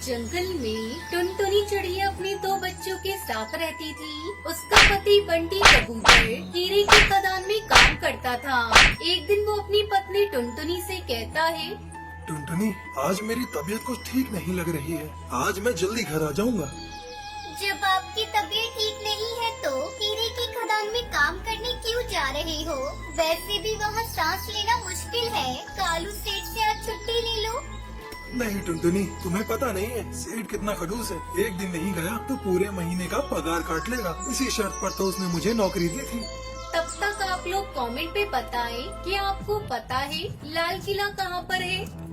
जंगल में टुनटुनी चिड़िया अपने दो बच्चों के साथ रहती थी। उसका पति बंटी कबूतर हीरे की खदान में काम करता था। एक दिन वो अपनी पत्नी टुनटुनी से कहता है, टुनटुनी, आज मेरी तबीयत कुछ ठीक नहीं लग रही है। आज मैं जल्दी घर आ जाऊंगा। जब आपकी तबीयत ठीक नहीं है तो हीरे की खदान में काम करने क्यों जा रहे हो? वैसे भी वहाँ सांस लेना मुश्किल है। कालू सेठ से आज छुट्टी ले लो। नहीं टुनटुनी, तुम्हें पता नहीं है सेठ कितना खड़ूस है। एक दिन नहीं गया तो पूरे महीने का पगार काट लेगा। इसी शर्त पर तो उसने मुझे नौकरी दी थी। तब तक आप लोग कमेंट पे बताएं कि आपको पता है लाल किला कहाँ पर है।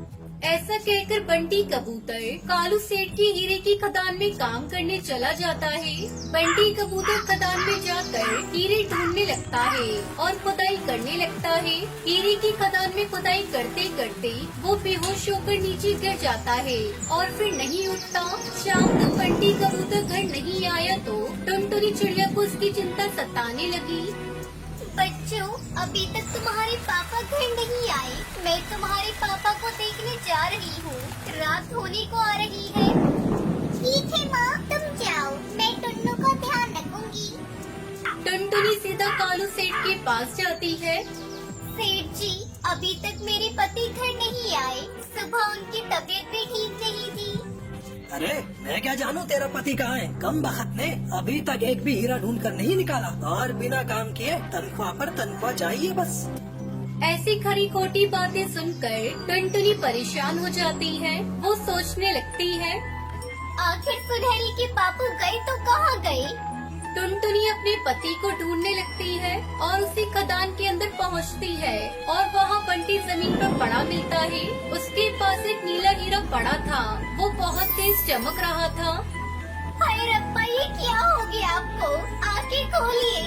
ऐसा कहकर बंटी कबूतर कालू सेठ की हीरे की खदान में काम करने चला जाता है। बंटी कबूतर खदान में जाकर हीरे ढूंढने लगता है और खुदाई करने लगता है। हीरे की खदान में खुदाई करते करते वो बेहोश होकर नीचे गिर जाता है और फिर नहीं उठता। शाम को बंटी कबूतर घर नहीं आया तो टुनटुनी चिड़िया को उसकी चिंता सताने लगी। बच्चों, अभी तक तुम्हारे पापा घर नहीं आए। मैं तुम्हारे पापा को देखने जा रही हूँ। रात होने को आ रही है। ठीक है माँ, तुम जाओ, मैं टुन्नू का ध्यान रखूंगी। टुनटुनी सीधा कालू सेठ के पास जाती है। सेठ जी, अभी तक मेरे पति घर नहीं आए। सुबह उनकी तबीयत भी ठीक नहीं थी। अरे मैं क्या जानूँ तेरा पति कहाँ है? कम बखत ने अभी तक एक भी हीरा ढूंढ कर नहीं निकाला और बिना काम किए तनख्वाह पर तनख्वाह चाहिए बस। ऐसी खरी खोटी बातें सुनकर टुनटुनी परेशान हो जाती है। वो सोचने लगती है, आखिर सुनहरी के पापा गए तो कहाँ गए? टुनटुनी अपने पति को ढूंढने लगती है और उसी खदान के अंदर पहुंचती है और वहाँ बंटी जमीन पर पड़ा मिलता है। उसके पास एक नीला हीरा पड़ा था। वो बहुत तेज चमक रहा था। हाय रब्बा, ये क्या हो गया आपको? आंखें खोलिए।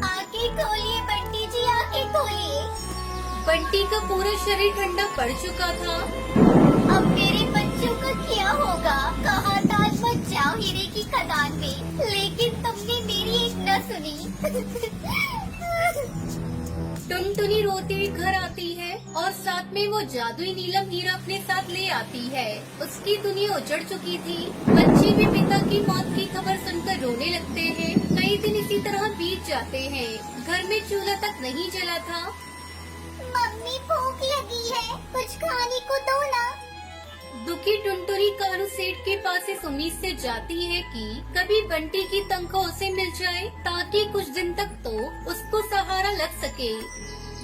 आंखें खोलिए बंटी जी, आंखें खोलिए। बंटी का पूरा शरीर ठंडा पड़ चुका था। अब मेरे बच्चों का क्या होगा? कहा था मत जाओ हीरे की खदान में, लेकिन तुमने मेरी एक न सुनी। टुनटुनी रोती हुई घर आती है और साथ में वो जादुई नीलम हीरा अपने साथ ले आती है। उसकी दुनिया उजड़ चुकी थी। बच्चे भी पिता की मौत की खबर सुनकर रोने लगते हैं। कई दिन इसी तरह बीत जाते हैं। घर में चूल्हा तक नहीं जला था। मम्मी, भूख लगी है, कुछ खाने को दो ना। दुखी टुनटुनी कालू सेठ के पास इस उम्मीद से जाती है कि कभी बंटी की तनख्वाह उसे मिल जाए ताकि कुछ दिन तक तो उसको सहारा लग सके।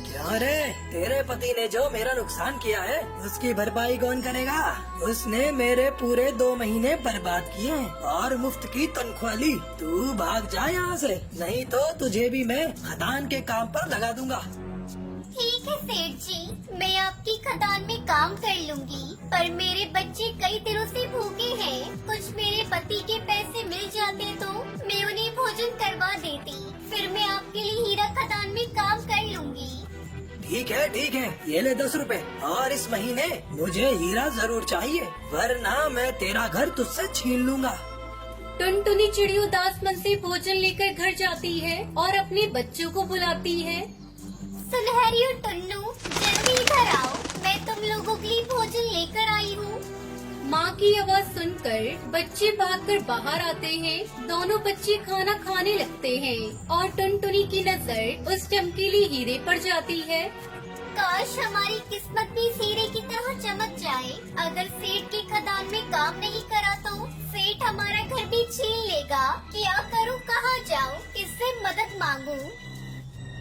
क्या रे, तेरे पति ने जो मेरा नुकसान किया है उसकी भरपाई कौन करेगा? उसने मेरे पूरे 2 महीने बर्बाद किए और मुफ्त की तनख्वाह ली। तू भाग जा यहाँ से, नहीं तो तुझे भी मैं खदान के काम पर लगा दूंगा। ठीक है सेठ जी, मैं आपकी खदान में काम कर लूंगी, पर मेरे बच्चे कई दिनों से भूखे हैं। कुछ मेरे पति के पैसे मिल जाते तो मैं उन्हें भोजन करवा देती। फिर मैं आपके लिए हीरा खदान में काम कर लूंगी। ठीक है, ये ले 10 रुपए और इस महीने मुझे हीरा जरूर चाहिए, वरना मैं तेरा घर तुझसे छीन लूंगा। टुनटुनी चिड़ी उदास मन से भोजन लेकर घर जाती है और अपने बच्चों को बुलाती है। सुनहरी और टुन्नू, जल्दी इधर आओ, मैं तुम लोगों के लिए भोजन लेकर आई हूँ। माँ की आवाज सुनकर बच्चे भागकर बाहर आते हैं। दोनों बच्चे खाना खाने लगते हैं और टुनटुनी की नजर उस चमकीली हीरे पर जाती है। काश हमारी किस्मत भी इस हीरे की तरह चमक जाए। अगर सेठ की खदान में काम नहीं करा तो सेठ हमारा घर भी छीन लेगा। क्या करूँ, कहाँ जाऊँ, किससे मदद मांगूं?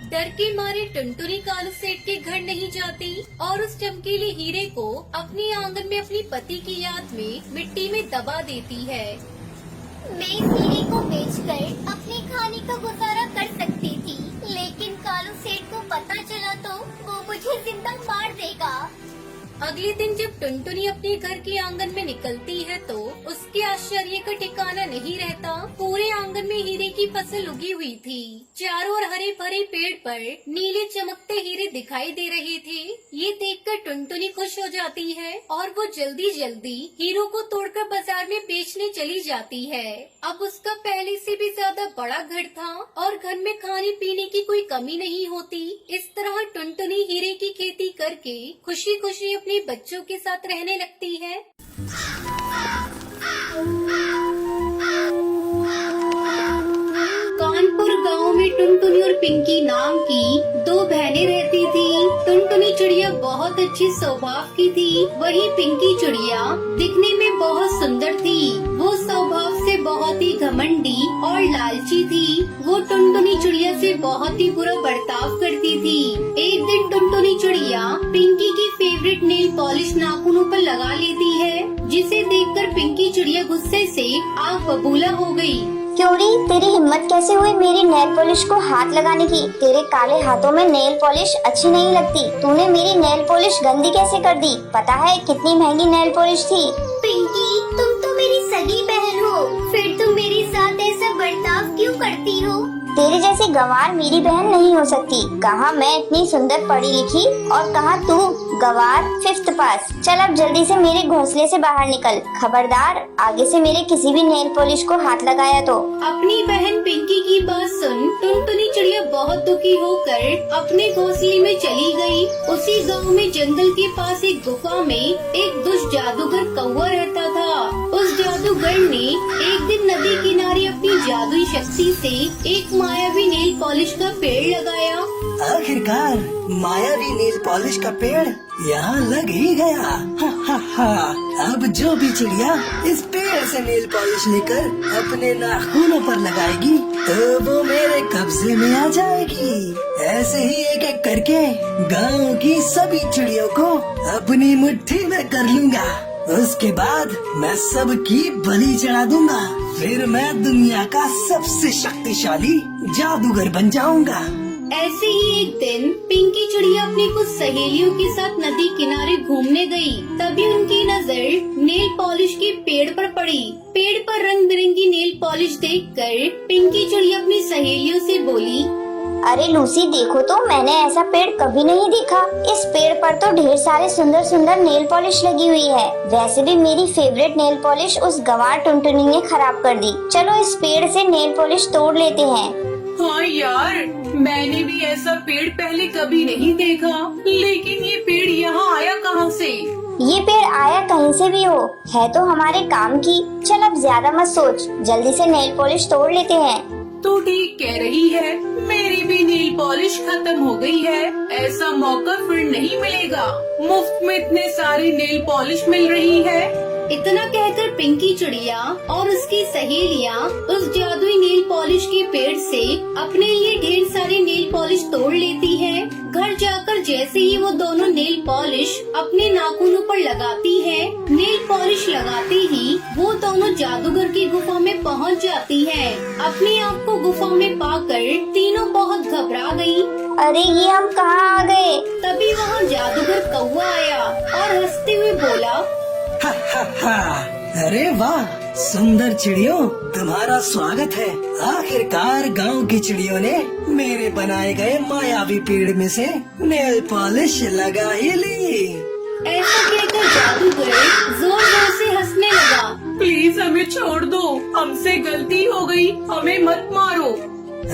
डर के मारे टुनटुनी कालू सेठ के घर नहीं जाती और उस चमकीले हीरे को अपने आंगन में अपनी पति की याद में मिट्टी में दबा देती है। मैं इस हीरे को बेचकर अपने खाने का गुजारा कर सकती थी, लेकिन कालू सेठ को पता चला तो वो मुझे जिंदा मार देगा। अगले दिन जब टुनटुनी अपने घर के आंगन में निकलती है तो उसके आश्चर्य का ठिकाना नहीं रहता। पूरे आंगन में हीरे की फसल उगी हुई थी। चारों ओर हरे भरे पेड़ पर नीले चमकते हीरे दिखाई दे रहे थे। ये देखकर टुनटुनी खुश हो जाती है और वो जल्दी जल्दी हीरो को तोड़कर बाजार में बेचने चली जाती है। अब उसका पहले से भी ज्यादा बड़ा घर था और घर में खाने पीने की कोई कमी नहीं होती। इस तरह टुनटुनी हीरे की खेती करके खुशी खुशी अपने बच्चों के साथ रहने लगती है। कानपुर गांव में टुनटुनी और पिंकी नाम की दो बहनें रहती थी। टुनटुनी चिड़िया बहुत अच्छी स्वभाव की थी, वही पिंकी चिड़िया दिखने में बहुत सुंदर थी। वो स्वभाव से बहुत ही घमंडी और लालची थी। वो टुनटुनी चिड़िया से बहुत ही बुरा बर्ताव करती थी। एक दिन टुनटुनी चिड़िया पिंकी की फेवरेट नेल पॉलिश नाखूनों पर लगा लेती है, जिसे देखकर पिंकी चिड़िया गुस्से से आग बबूला हो गई। क्यों री, तेरी हिम्मत कैसे हुई मेरी नेल पॉलिश को हाथ लगाने की? तेरे काले हाथों में नेल पॉलिश अच्छी नहीं लगती। तूने मेरी नेल पॉलिश गंदी कैसे कर दी? पता है कितनी महंगी नेल पॉलिश थी? पिंकी, तुम तो मेरी सगी बहन हो, फिर तुम मेरे साथ ऐसा बर्ताव क्यों करती हो? तेरे जैसी गंवार मेरी बहन नहीं हो सकती। कहाँ मैं इतनी सुंदर पढ़ी लिखी और कहाँ तू गंवार 5th पास। चल अब जल्दी से मेरे घोंसले से बाहर निकल। खबरदार आगे से मेरे किसी भी नेल पॉलिश को हाथ लगाया तो। अपनी बहन पिंकी की बात सुन टुनटुनी चिड़िया बहुत दुखी होकर अपने घोंसले में चली गई। उसी गांव में जंगल के पास एक गुफा में एक दुष्ट जादूगर कौवा रहता था। उस जादूगर ने एक दिन नदी किनारे अपनी जादुई शक्ति से एक मायावी नेल पॉलिश का पेड़ लगाया। आखिरकार मायावी नेल पॉलिश का पेड़ यहाँ लग ही गया। हा हा हा। अब जो भी चिड़िया इस पेड़ से नेल पॉलिश लेकर अपने नाखूनों पर लगाएगी तो वो मेरे कब्जे में आ जाएगी। ऐसे ही एक एक करके गांव की सभी चिड़ियों को अपनी मुट्ठी में कर लूंगा। उसके बाद मैं सबकी बलि चढ़ा दूंगा। फिर मैं दुनिया का सबसे शक्तिशाली जादूगर बन जाऊंगा। ऐसे ही एक दिन पिंकी चिड़िया अपनी कुछ सहेलियों के साथ नदी किनारे घूमने गई। तभी उनकी नजर नेल पॉलिश के पेड़ पर पड़ी। पेड़ पर रंग बिरंगी नेल पॉलिश देखकर पिंकी चिड़िया अपनी सहेलियों से बोली, अरे लूसी, देखो तो मैंने ऐसा पेड़ कभी नहीं देखा। इस पेड़ पर तो ढेर सारे सुंदर सुंदर नेल पॉलिश लगी हुई है। वैसे भी मेरी फेवरेट नेल पॉलिश उस गंवार टुनटुनी ने खराब कर दी। चलो इस पेड़ से नेल पॉलिश तोड़ लेते हैं। हाँ यार, मैंने भी ऐसा पेड़ पहले कभी नहीं देखा, लेकिन ये पेड़ यहाँ आया कहाँ से? ये पेड़ आया कहीं से भी हो, है तो हमारे काम की। चल अब ज्यादा मत सोच, जल्दी से नेल पॉलिश तोड़ लेते हैं। तो ठीक कह रही है, मेरी भी नेल पॉलिश खत्म हो गई है। ऐसा मौका फिर नहीं मिलेगा। मुफ्त में इतने सारी नेल पॉलिश मिल रही है। इतना कहकर पिंकी चिड़िया और उसकी सहेलियाँ उस जादुई नेल पॉलिश के पेड़ से अपने लिए ढेर सारे नेल पॉलिश तोड़ लेती है। घर जाकर जैसे ही वो दोनों नेल पॉलिश अपने नाखूनों पर लगाती है, नेल पॉलिश लगाते ही वो दोनों जादूगर की गुफा में पहुंच जाती है। अपने आप को गुफा में पाकर तीनों बहुत घबरा गई। अरे ये हम कहाँ आ गए? तभी वहाँ जादूगर कौवा आया और हंसते हुए बोला, हा हा हा। अरे वाह सुंदर चिड़ियों, तुम्हारा स्वागत है। आखिरकार गांव की चिड़ियों ने मेरे बनाए गए मायावी पेड़ में से नेल पॉलिश लगा ही ली। ऐसा कहकर जादूगर जोर जोर से हंसने लगा। प्लीज हमें छोड़ दो, हमसे गलती हो गई, हमें मत मारो।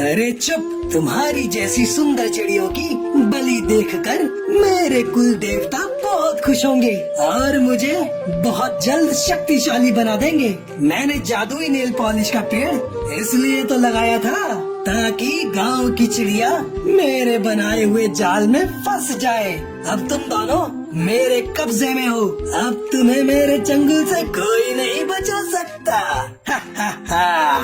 अरे चुप, तुम्हारी जैसी सुंदर चिड़ियों की बलि देखकर मेरे कुल देवता बहुत खुश होंगे और मुझे बहुत जल्द शक्तिशाली बना देंगे। मैंने जादुई नेल पॉलिश का पेड़ इसलिए तो लगाया था ताकि गांव की चिड़िया मेरे बनाए हुए जाल में फंस जाए। अब तुम दोनों मेरे कब्जे में हो। अब तुम्हें मेरे चंगुल से कोई नहीं बचा सकता। हा हा हा।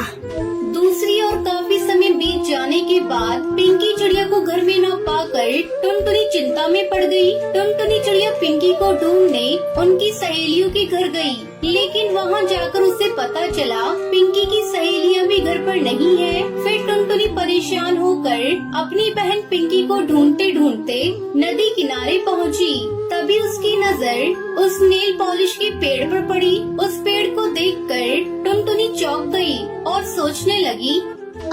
दूसरी ओर काफी समय बीत जाने के बाद पिंकी चिड़िया को घर में न पाकर टुनटुनी चिंता में पड़ गई। टुनटुनी चिड़िया पिंकी को ढूंढने उनकी सहेलियों के घर गई, लेकिन वहाँ जाकर उसे पता चला पिंकी की सहेलियाँ भी घर पर नहीं है। फिर टुनटुनी परेशान होकर अपनी बहन पिंकी को ढूंढते ढूंढते नदी किनारे पहुँची। तभी उसकी नजर उस नेल पॉलिश के पेड़ पर पड़ी। उस पेड़ को देखकर टुनटुनी चौंक गई और सोचने लगी,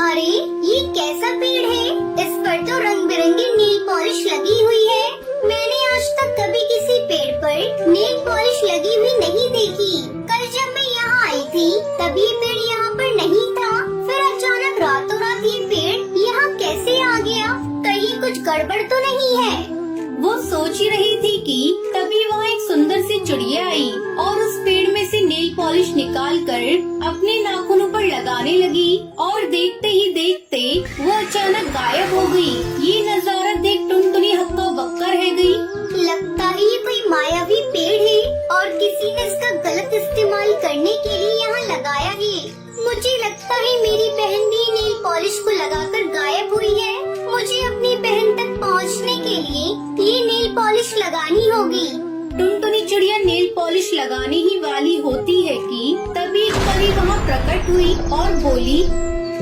अरे ये कैसा पेड़ है? इस पर तो रंग बिरंगी नेल पॉलिश लगी हुई है। मैंने आज तक कभी किसी पेड़ पर नेल पॉलिश लगी हुई नहीं देखी। कल जब मैं यहाँ आई थी तब ये पेड़ यहाँ पर नहीं था। फिर अचानक रातों रात ये पेड़ यहाँ कैसे आ गया? कहीं कुछ गड़बड़ तो नहीं है? वो सोच ही रही थी कि तभी वहाँ एक सुंदर सी चिड़िया आई और उस पेड़ में से नेल पॉलिश निकाल कर अपने नाखूनों पर लगाने लगी और देखते ही देखते वो अचानक गायब हो गई। ये नजारा देख टुनटुनी हक्का बक्का रह गई। लगता है ये कोई मायावी पेड़ है और किसी ने इसका गलत इस्तेमाल करने के लिए यहाँ लगाया है। मुझे लगता है मेरी बहन भी नेल पॉलिश को लगाकर गायब हुई है। मुझे अपनी बहन तक पहुँचने के लिए ये नेल पॉलिश लगानी होगी। टुनटुनी चिड़िया नेल पॉलिश लगाने ही वाली होती है कि तभी एक परी वहाँ प्रकट हुई और बोली,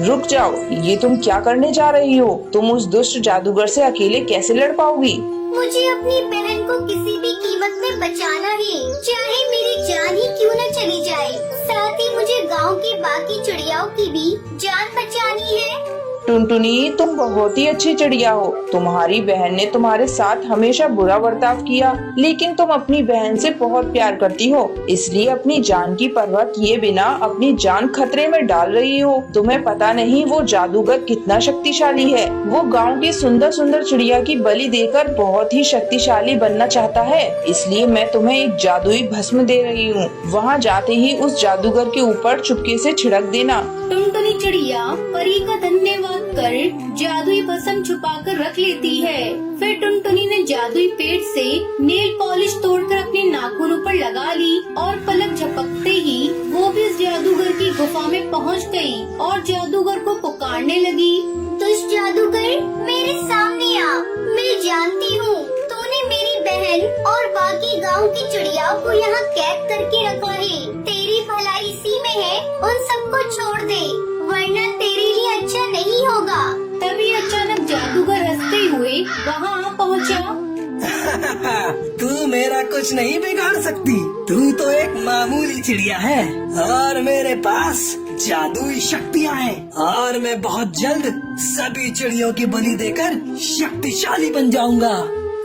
रुक जाओ, ये तुम क्या करने जा रही हो? तुम उस दुष्ट जादूगर से अकेले कैसे लड़ पाओगी? मुझे अपनी बहन को किसी भी कीमत में बचाना है, चाहे मेरी जान ही क्यों न चली जाए। साथ ही मुझे गांव की बाकी चिड़ियाओं की भी जान बचानी है। टुनटुनी, तुम बहुत ही अच्छी चिड़िया हो। तुम्हारी बहन ने तुम्हारे साथ हमेशा बुरा बर्ताव किया, लेकिन तुम अपनी बहन से बहुत प्यार करती हो, इसलिए अपनी जान की परवाह किए बिना अपनी जान खतरे में डाल रही हो। तुम्हें पता नहीं वो जादूगर कितना शक्तिशाली है। वो गांव की सुंदर सुंदर चिड़िया की बलि देकर बहुत ही शक्तिशाली बनना चाहता है, इसलिए मैं तुम्हें एक जादुई भस्म दे रही हूँ। वहाँ जाते ही उस जादूगर के ऊपर चुपके से छिड़क देना। टुनटुनी चिड़िया परी का धन्यवाद कर जादुई भस्म छुपा कर रख लेती है। फिर टुनटुनी ने जादुई पेड़ से नेल पॉलिश तोड़कर अपने नाखूनों पर लगा ली और पलक झपकते ही वो भी इस जादूगर की गुफा में पहुंच गई और जादूगर को पुकारने लगी। दुष्ट जादूगर, मेरे सामने आ। मैं जानती हूँ तूने मेरी बहन और बाकी गांव की चिड़ियाओं को यहाँ कैद करके रखा है। तेरी भलाई इसी में है, उन सबको छोड़ दे, वरना तेरे लिए अच्छा नहीं होगा। तभी अचानक जादूगर हंसते हुए वहाँ आ पहुँचा। तू मेरा कुछ नहीं बिगाड़ सकती। तू तो एक मामूली चिड़िया है और मेरे पास जादुई शक्तियाँ हैं और मैं बहुत जल्द सभी चिड़ियों की बलि देकर शक्तिशाली बन जाऊंगा।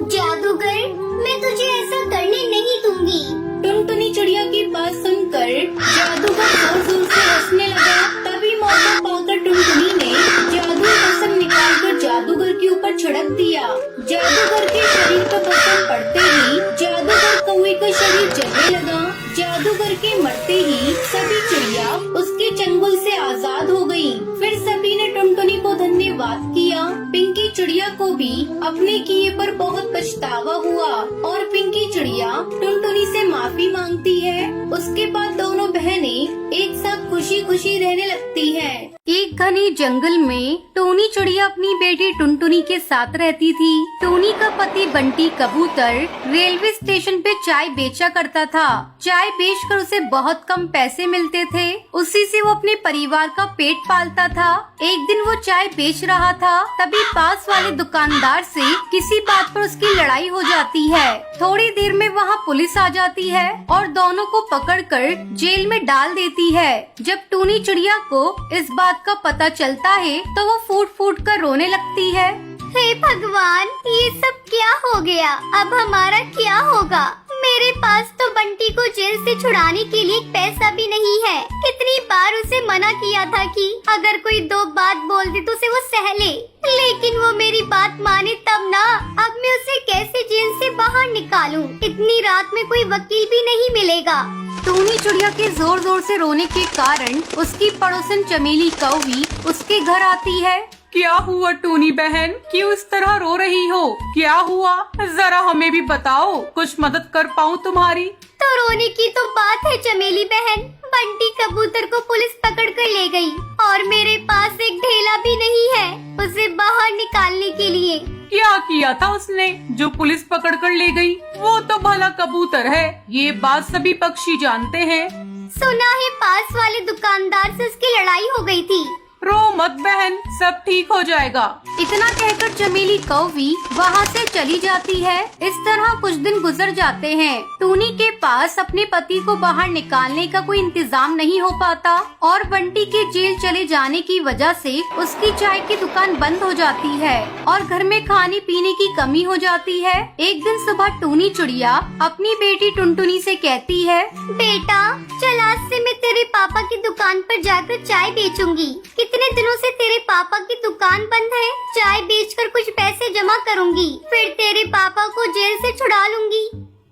जादूगर, मैं तुझे ऐसा करने नहीं दूंगी। टुनटुनी चिड़िया की बात सुनकर जादूगर जोर जोर से हंसने लगा। तभी मौका पाकर टुनटुनी ने जादुई भस्म निकालकर जादूगर के ऊपर छिड़क दिया। जादूगर के शरीर पर भस्म पड़ते ही जादूगर कौवे का शरीर जलने लगा। जादूगर के मरते ही सभी चिड़िया उसके चंगुल से आजाद हो गयी। फिर सभी ने टुनटुनी को धन्यवाद किया। पिंकी चिड़िया को भी अपने किए पर बहुत पछतावा हुआ और पिंकी चिड़िया टुनटुनी से माफी मांगती है। उसके बाद दोनों बहनें एक साथ खुशी खुशी रहने लगती हैं। एक घने जंगल में टोनी चिड़िया अपनी बेटी टुनटुनी के साथ रहती थी। टोनी का पति बंटी कबूतर रेलवे स्टेशन पे चाय बेचा करता था। चाय बेचकर उसे बहुत कम पैसे मिलते थे, उसी से वो अपने परिवार का पेट पालता था। एक दिन वो चाय बेच रहा था, तभी पास वाले दुकानदार से किसी बात पर उसकी लड़ाई हो जाती है। थोड़ी देर में वहाँ पुलिस आ जाती है और दोनों को पकड़कर जेल में डाल देती है। जब टोनी चिड़िया को इस बात का पता चलता है तो वो फूट फूट कर रोने लगती है। हे भगवान, ये सब क्या हो गया? अब हमारा क्या होगा? मेरे पास तो बंटी को जेल से छुड़ाने के लिए पैसा भी नहीं है। कितनी बार उसे मना किया था कि अगर कोई दो बात बोल दे तो उसे वो सह ले, लेकिन वो मेरी बात माने तब ना। अब मैं उसे कैसे जेल से बाहर निकालूं? इतनी रात में कोई वकील भी नहीं मिलेगा। टोनी चिड़िया के जोर जोर से रोने के कारण उसकी पड़ोसन चमेली कौवी उसके घर आती है। क्या हुआ टूनी बहन, क्यों इस तरह रो रही हो? क्या हुआ, जरा हमें भी बताओ, कुछ मदद कर पाऊँ तुम्हारी। तो रोने की तो बात है चमेली बहन। बंटी कबूतर को पुलिस पकड़ कर ले गई और मेरे पास एक ढेला भी नहीं है उसे बाहर निकालने के लिए। क्या किया था उसने जो पुलिस पकड़ कर ले गई? वो तो भला कबूतर है, ये बात सभी पक्षी जानते हैं। सुना है पास वाले दुकानदार से उसकी लड़ाई हो गई थी। रो मत बहन, सब ठीक हो जाएगा। इतना कहकर चमेली कौवी वहाँ से चली जाती है। इस तरह कुछ दिन गुजर जाते हैं। टूनी के पास अपने पति को बाहर निकालने का कोई इंतजाम नहीं हो पाता और बंटी के जेल चले जाने की वजह से उसकी चाय की दुकान बंद हो जाती है और घर में खाने पीने की कमी हो जाती है। एक दिन सुबह टूनी चिड़िया अपनी बेटी टुनटुनी से कहती है, बेटा चल आज से मैं तेरे पापा की दुकान पर जाकर चाय बेचूंगी। कितने दिनों से तेरे पापा की दुकान बंद है, चाय बेचकर कुछ पैसे जमा करूंगी, फिर तेरे पापा को जेल से छुड़ा लूंगी।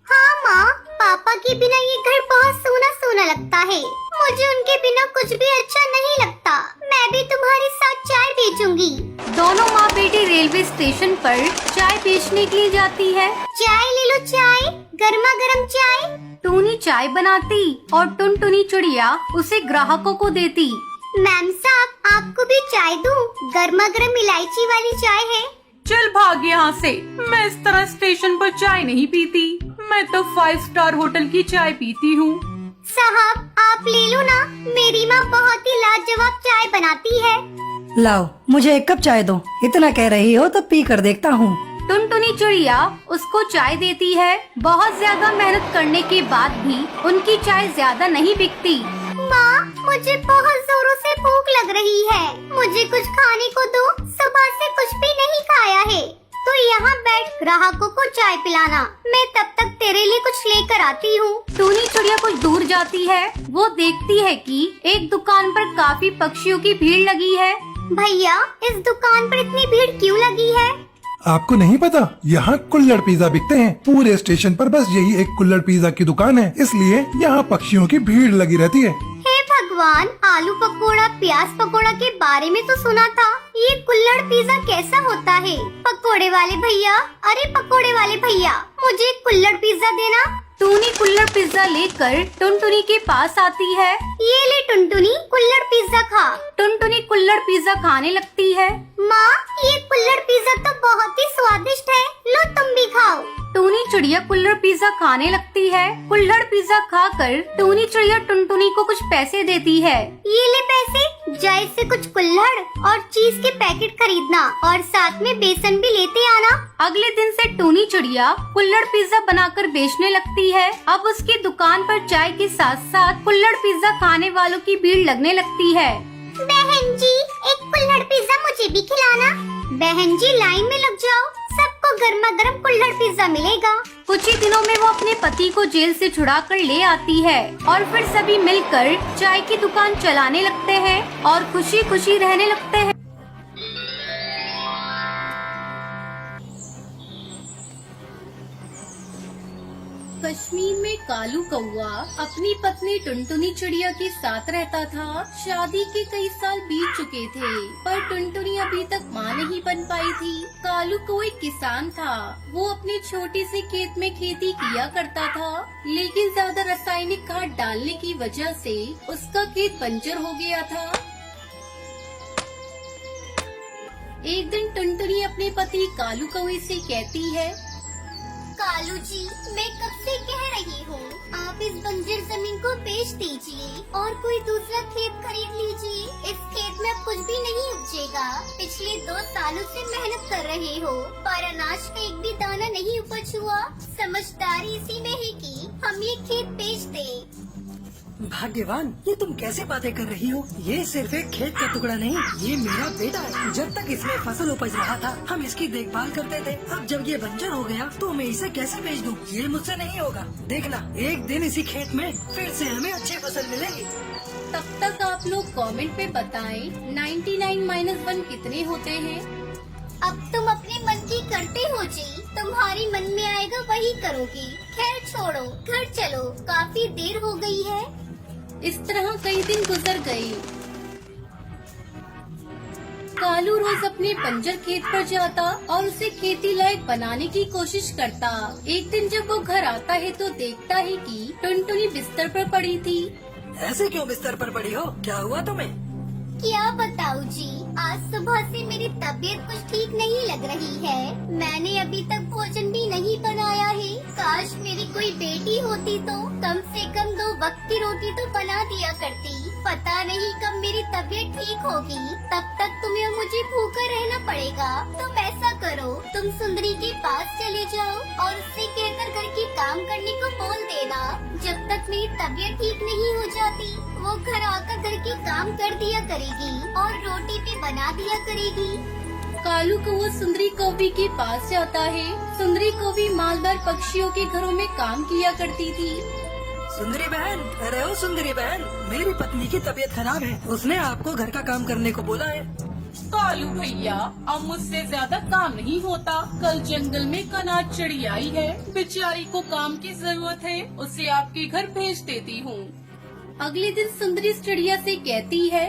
हाँ माँ, पापा के बिना ये घर बहुत सूना सूना लगता है। मुझे उनके बिना कुछ भी अच्छा नहीं लगता। मैं भी तुम्हारे साथ चाय बेचूंगी। दोनों माँ बेटी रेलवे स्टेशन पर चाय बेचने के लिए जाती है। चाय ले लो, चाय, गर्मा गर्म चाय। टूनी चाय बनाती और टुनटुनी चिड़िया उसे ग्राहकों को देती। मैम साहब, आपको भी चाय दूं? गर्मा गर्म इलायची वाली चाय है। चल भाग यहाँ से। मैं इस तरह स्टेशन पर चाय नहीं पीती। मैं तो 5 स्टार होटल की चाय पीती हूँ। साहब, आप ले लो ना, मेरी माँ बहुत ही लाजवाब चाय बनाती है। लाओ, मुझे एक कप चाय दो। इतना कह रही हो तो पी कर देखता हूँ। टुनटुनी चिड़िया उसको चाय देती है। बहुत ज्यादा मेहनत करने के बाद भी उनकी चाय ज्यादा नहीं बिकती। माँ, मुझे बहुत जोरों से भूख लग रही है। मुझे कुछ खाने को दो, सुबह से कुछ भी नहीं खाया है। तो यहाँ बैठ ग्राहकों को चाय पिलाना, मैं तब तक तेरे लिए कुछ लेकर आती हूँ। टूनी चिड़िया कुछ दूर जाती है। वो देखती है कि एक दुकान पर काफी पक्षियों की भीड़ लगी है। भैया, इस दुकान पर इतनी भीड़ क्यों लगी है? आपको नहीं पता, यहाँ कुल्हड़ पिज्जा बिकते हैं। पूरे स्टेशन पर बस यही एक कुल्हड़ पिज्जा की दुकान है, इसलिए यहाँ पक्षियों की भीड़ लगी रहती है। हे भगवान, आलू पकोड़ा, प्याज पकोड़ा के बारे में तो सुना था। ये कुल्हड़ पिज्जा कैसा होता है? पकोड़े वाले भैया, अरे पकोड़े वाले भैया, मुझे कुल्हड़ पिज्जा देना। टूनी कुल्हड़ पिज्जा लेकर टुनटुनी के पास आती है। ये ले टुनटुनी, कुल्हड़ पिज्जा खा। टुनटुनी कुल्हड़ पिज्जा खाने लगती है। माँ, ये कुल्हड़ पिज्जा तो बहुत ही स्वादिष्ट है, लो तुम भी खाओ। टूनी चिड़िया कुल्हड़ पिज्जा खाने लगती है। कुल्हड़ पिज्जा खाकर टूनी चिड़िया टुनटुनी को कुछ पैसे देती है। ये ले पैसे, जा इससे कुछ कुल्हड़ और चीज के पैकेट खरीदना और साथ में बेसन भी लेते आना। अगले दिन से टूनी चिड़िया कुल्हड़ पिज्जा बनाकर बेचने लगती है। अब उसकी दुकान पर चाय के साथ साथ कुल्हड़ पिज्जा खाने वालों की भीड़ लगने लगती है। बहन जी, एक कुल्हड़ पिज्जा मुझे भी खिलाना। बहन जी, लाइन में लग जाओ, सबको गर्मा गर्म कुल्हड़ पिज्जा मिलेगा। कुछ ही दिनों में वो अपने पति को जेल से छुड़ा कर ले आती है और फिर सभी मिलकर चाय की दुकान चलाने लगते हैं और खुशी खुशी रहने लगते हैं। कश्मीर में कालू कौआ अपनी पत्नी टुनटुनी चिड़िया के साथ रहता था। शादी के कई साल बीत चुके थे, पर टुनटुनी अभी तक माँ नहीं बन पाई थी। कालू कौआ एक किसान था। वो अपने छोटे से खेत में खेती किया करता था, लेकिन ज्यादा रासायनिक खाद डालने की वजह से उसका खेत बंजर हो गया था। एक दिन टुनटुनी अपने पति कालू कौए से कहती है, कालू जी, मैं कब से कह रही हूँ, आप इस बंजर जमीन को बेच दीजिए और कोई दूसरा खेत खरीद लीजिए। इस खेत में अब कुछ भी नहीं उपजेगा। पिछले 2 सालों से मेहनत कर रहे हो, पर अनाज का एक भी दाना नहीं उपज हुआ। समझदारी इसी में है कि हम ये खेत बेच दें। भाग्यवान, ये तुम कैसे बातें कर रही हो? ये सिर्फ एक खेत का टुकड़ा नहीं, ये मेरा बेटा है। जब तक इसमें फसल उपज रहा था, हम इसकी देखभाल करते थे। अब जब ये बंजर हो गया तो मैं इसे कैसे बेच दूं? ये मुझसे नहीं होगा। देखना, एक दिन इसी खेत में फिर से हमें अच्छी फसल मिलेगी। तब तक आप लोग कमेंट पे बताएं 99 - 1 कितने होते हैं। अब तुम अपने मन की करते हो जी, तुम्हारी मन में आएगा वही करोगी। खैर छोड़ो, घर चलो, काफी देर हो गई है। इस तरह कई दिन गुजर गए। कालू रोज अपने बंजर खेत पर जाता और उसे खेती लायक बनाने की कोशिश करता। एक दिन जब वो घर आता है तो देखता है कि टुनटुनी बिस्तर पर पड़ी थी। ऐसे क्यों बिस्तर पर पड़ी हो? क्या हुआ तुम्हें? क्या बताऊं जी, आज सुबह से मेरी तबीयत कुछ ठीक नहीं लग रही है। मैंने अभी तक भोजन भी नहीं बनाया है। काश मेरी कोई बेटी होती तो कम से कम 2 वक्त की रोटी तो बना दिया करती। पता नहीं कब मेरी तबीयत ठीक होगी, तब तक तुम्हें और मुझे भूखा रहना पड़ेगा। तुम ऐसा करो, तुम सुंदरी के पास चले जाओ और उससे कहकर घर के काम करने को बोल देना। जब तक मेरी तबीयत ठीक नहीं हो जाती, वो घर आकर घर के काम कर दिया करेगी और रोटी भी बना दिया करेगी। कालू कौआ सुंदरी कौवी के पास जाता है। सुंदरी कौवी मालदार पक्षियों के घरों में काम किया करती थी। सुंदरी बहन, अरे ओ सुंदरी बहन, मेरी पत्नी की तबीयत खराब है। उसने आपको घर का काम करने को बोला है। कालू भैया, अब मुझसे ज्यादा काम नहीं होता। कल जंगल में एक अनाथ चिड़िया आई है, बेचारी को काम की जरूरत है, उसे आपके घर भेज देती हूँ। अगले दिन सुंदरी चिड़िया से कहती है,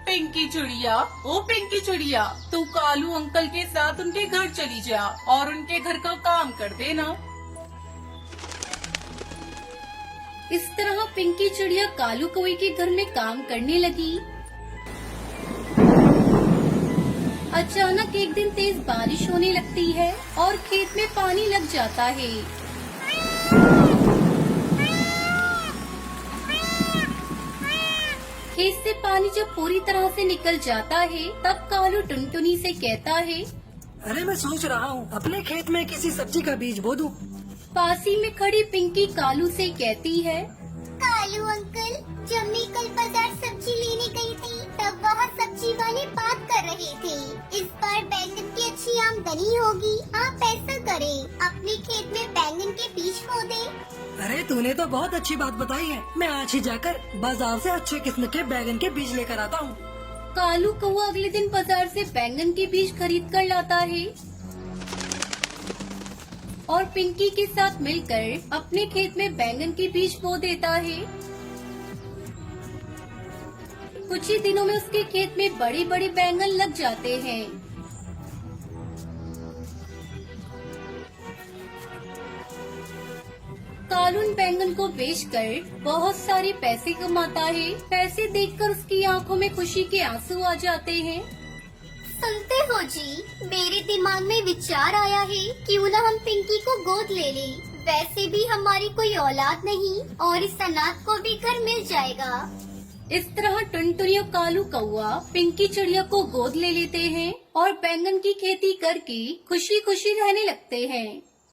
पिंकी चिड़िया, ओ पिंकी चिड़िया, तू कालू अंकल के साथ उनके घर चली जा और उनके घर का काम कर देना। इस तरह पिंकी चिड़िया कालू कौवे के घर में काम करने लगी। अचानक एक दिन तेज बारिश होने लगती है और खेत में पानी लग जाता है। खेत से पानी जब पूरी तरह से निकल जाता है, तब कालू टुनटुनी से कहता है, अरे मैं सोच रहा हूँ अपने खेत में किसी सब्जी का बीज बो दूं। पास ही में खड़ी पिंकी कालू से कहती है, कालू अंकल, जब मैं कल बाजार सब्जी लेने गई थी, तब वहाँ सब्जी वाले बात कर रहे थे, इस बार बैंगन की अच्छी आमदनी होगी। आप ऐसा करें, अपने खेत में बैंगन के बीज बो दें। अरे तूने तो बहुत अच्छी बात बताई है, मैं आज ही जाकर बाजार से अच्छे किस्म के बैगन के बीज लेकर आता हूँ। कालू कौवा अगले दिन बाजार से बैंगन के बीज खरीद कर लाता है और पिंकी के साथ मिलकर अपने खेत में बैंगन के बीज बो देता है। कुछ ही दिनों में उसके खेत में बड़े बड़े बैंगन लग जाते हैं। कालू उन बैंगन को बेचकर बहुत सारे पैसे कमाता है। पैसे देखकर उसकी आंखों में खुशी के आंसू आ जाते हैं। सुनते हो जी, मेरे दिमाग में विचार आया है, क्यों न हम पिंकी को गोद ले लें। वैसे भी हमारी कोई औलाद नहीं और इस अनाथ को भी घर मिल जाएगा। इस तरह टुनटुनी और कालू कौवा पिंकी चिड़िया को गोद ले लेते हैं और बैंगन की खेती करके खुशी खुशी रहने लगते हैं।